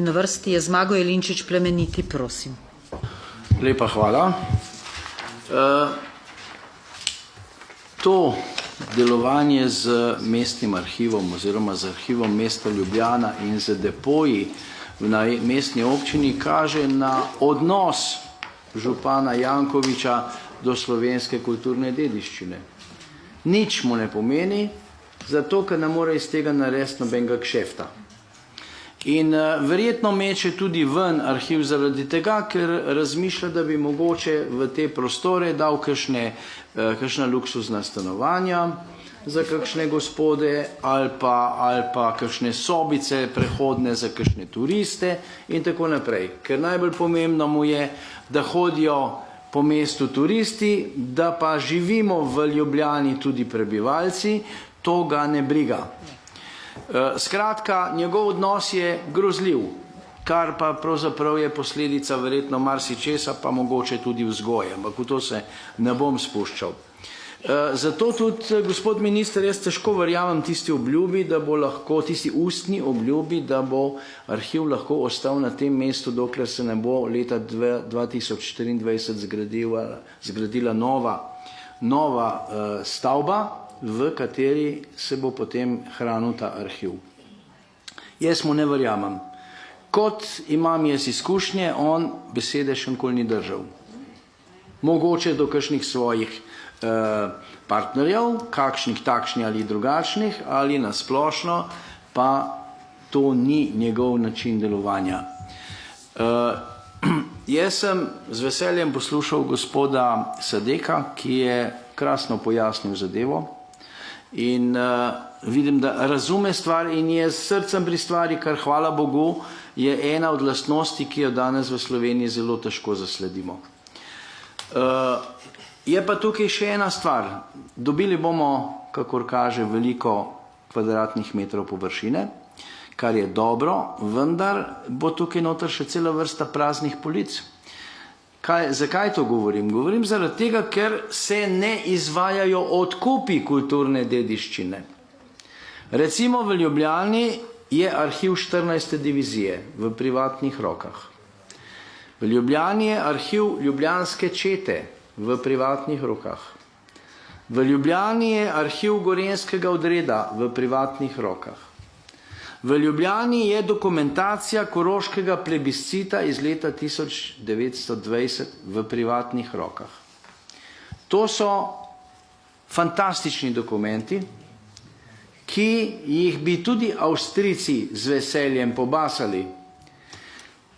Na vrsti je Zmago Jelinčič Plemeniti, prosim. Lepa hvala. To delovanje z mestnim arhivom oziroma z arhivom mesta Ljubljana in z depoji na mestni občini kaže na odnos župana Jankovića do slovenske kulturne dediščine. Nič mu ne pomeni, zato ker ne more iz tega narediti nobenega kšefta. In verjetno meče tudi ven arhiv zaradi tega, ker razmišlja, da bi mogoče v te prostore dal kakšna luksuzna stanovanja za kakšne gospode ali pa kakšne sobice prehodne za kakšne turiste in tako naprej. Ker najbolj pomembno mu je, da hodijo po mestu turisti, da pa živimo v Ljubljani tudi prebivalci, to ga ne briga. Skratka, njegov odnos je grozljiv, kar pa pravzaprav je posledica verjetno marsičesa, pa mogoče tudi vzgoje, ampak v to se ne bom spuščal. Zato tudi, gospod minister, jaz težko verjamem tisti obljubi, da bo lahko, tisti ustni obljubi, da bo arhiv lahko ostal na tem mestu, dokler se ne bo leta 2024 zgradila nova stavba, v kateri se bo potem hranil ta arhiv. Jaz mu ne verjamem. Kot imam jaz izkušnje, on besede še nikoli ni držal. Mogoče do kakšnih svojih partnerjev, kakšnih takšnih ali drugačnih, ali nasplošno, pa to ni njegov način delovanja. Jaz sem z veseljem poslušal gospoda Sadeka, ki je krasno pojasnil zadevo, in vidim, da razume stvar in je s srcem pri stvari, kar hvala Bogu je ena od lastnosti, ki jo danes v Sloveniji zelo težko zasledimo. Je pa tukaj še ena stvar. Dobili bomo, kakor kaže, veliko kvadratnih metrov površine, kar je dobro, vendar bo tukaj noter še cela vrsta praznih polic. Zakaj to govorim? Govorim zaradi tega, ker se ne izvajajo odkupi kulturne dediščine. Recimo v Ljubljani je arhiv 14. divizije v privatnih rokah. V Ljubljani je arhiv ljubljanske čete v privatnih rokah. V Ljubljani je arhiv gorenjskega odreda v privatnih rokah. V Ljubljani je dokumentacija koroškega plebiscita iz leta 1920 v privatnih rokah. To so fantastični dokumenti, ki jih bi tudi Avstrijci z veseljem pobasali.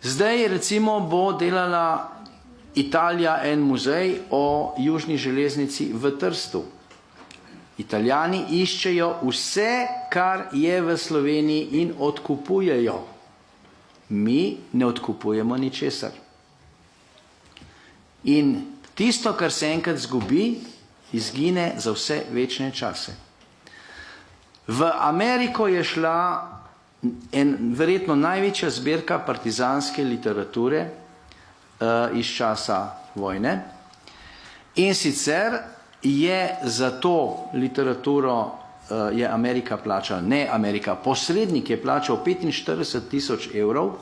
Zdaj recimo bo delala Italija en muzej o južni železnici v Trstu. Italijani iščejo vse, kar je v Sloveniji in odkupujejo. Mi ne odkupujemo ničesar. In tisto, kar se enkrat zgubi, izgine za vse večne čase. V Ameriko je šla verjetno največja zbirka partizanske literature iz časa vojne, in sicer je za to literaturo je Amerika plačala, ne Amerika, posrednik je plačal 45.000 evrov,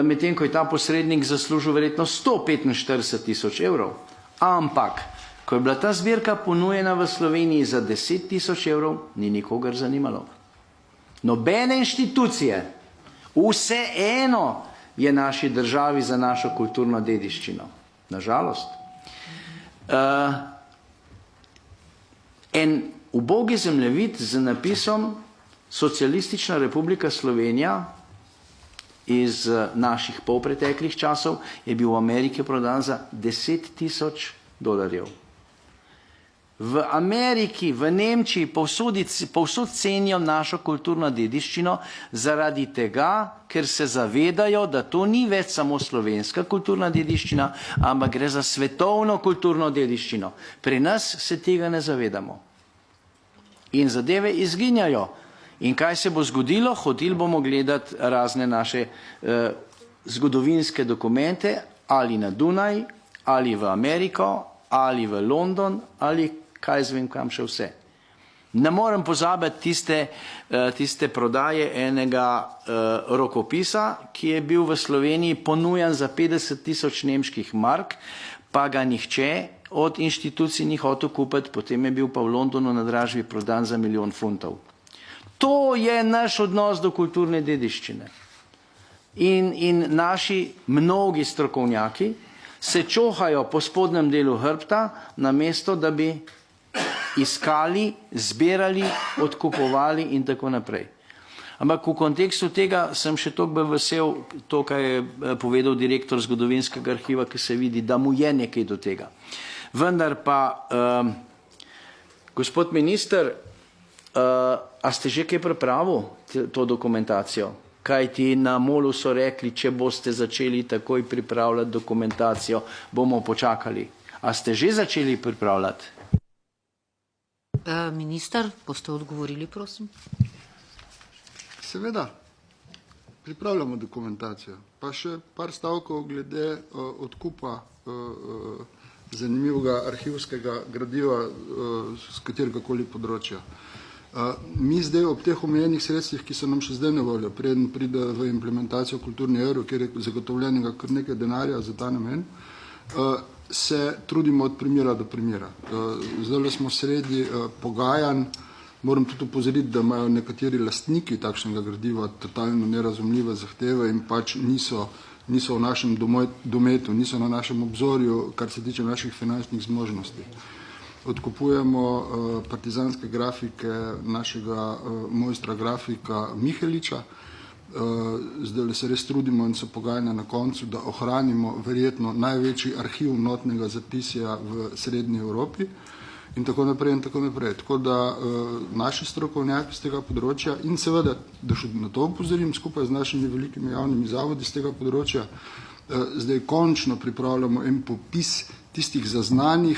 medtem ko je ta posrednik zaslužil verjetno 145.000 evrov. Ampak, ko je bila ta zbirka ponujena v Sloveniji za 10.000 evrov, ni nikogar zanimalo. Nobene inštitucije, vseeno je naši državi za našo kulturno dediščino. Nažalost. En ubogi zemljevid z napisom Socialistična republika Slovenija iz naših polpreteklih časov je bil v Ameriki prodan za $10.000. V Ameriki, v Nemčiji povsod cenijo našo kulturno dediščino zaradi tega, ker se zavedajo, da to ni več samo slovenska kulturna dediščina, ampak gre za svetovno kulturno dediščino. Pri nas se tega ne zavedamo. In zadeve izginjajo. In kaj se bo zgodilo? Hodili bomo gledati razne naše zgodovinske dokumente ali na Dunaj, ali v Ameriko, ali v London, ali kaj zvem kam še vse. Ne morem pozabiti tiste prodaje enega rokopisa, ki je bil v Sloveniji ponujan za 50 000 nemških mark, pa ga nihče od inštitucij ni hotel kupiti, potem je bil pa v Londonu na dražbi prodan za 1 milijon funtov. To je naš odnos do kulturne dediščine. In naši mnogi strokovnjaki se čohajo po spodnjem delu hrbta, namesto da bi iskali, zbirali, odkupovali in tako naprej. Ampak v kontekstu tega sem še toliko bolj vesel, to, kar je povedal direktor zgodovinskega arhiva, ki se vidi, da mu je nekaj do tega. Vendar pa, gospod minister, a ste že kaj pripravil to dokumentacijo? Kajti na MOL-u so rekli, če boste začeli takoj pripravljati dokumentacijo, bomo počakali. A ste že začeli pripravljati? Minister, boste odgovorili, prosim? Seveda, pripravljamo dokumentacijo. Pa še par stavkov glede odkupa zanimivega arhivskega gradiva z kateregakoli področja. Mi zdaj ob teh omejenih sredstvih, ki so nam še zdaj na voljo, preden pride v implementacijo kulturni evro, kjer je zagotovljenega kar nekaj denarja za ta namen, se trudimo od primera do primera. Zdaj smo sredi pogajanj, moram tudi upozoriti, da imajo nekateri lastniki takšnega gradiva totalno nerazumljive zahteve in pač niso v našem dometu, niso na našem obzorju, kar se tiče naših finančnih zmožnosti. Odkupujemo partizanske grafike našega mojstra grafika Miheliča. Zdaj se res trudimo in so pogajanja na koncu, da ohranimo verjetno največji arhiv notnega zapisja v srednji Evropi in tako naprej in tako naprej. Tako da naši strokovnjaki z tega področja in seveda, da še na to upozorim, skupaj z našimi velikimi javnimi zavodi z tega področja, zdaj končno pripravljamo en popis tistih zaznanih,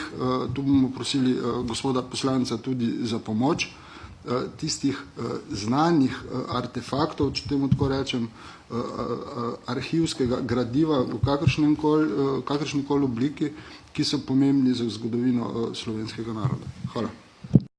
tu bomo prosili gospoda poslanca tudi za pomoč, tistih znanih artefaktov, če temu tako rečem, arhivskega gradiva v kakršnikoli obliki, ki so pomembni za zgodovino slovenskega naroda. Hvala.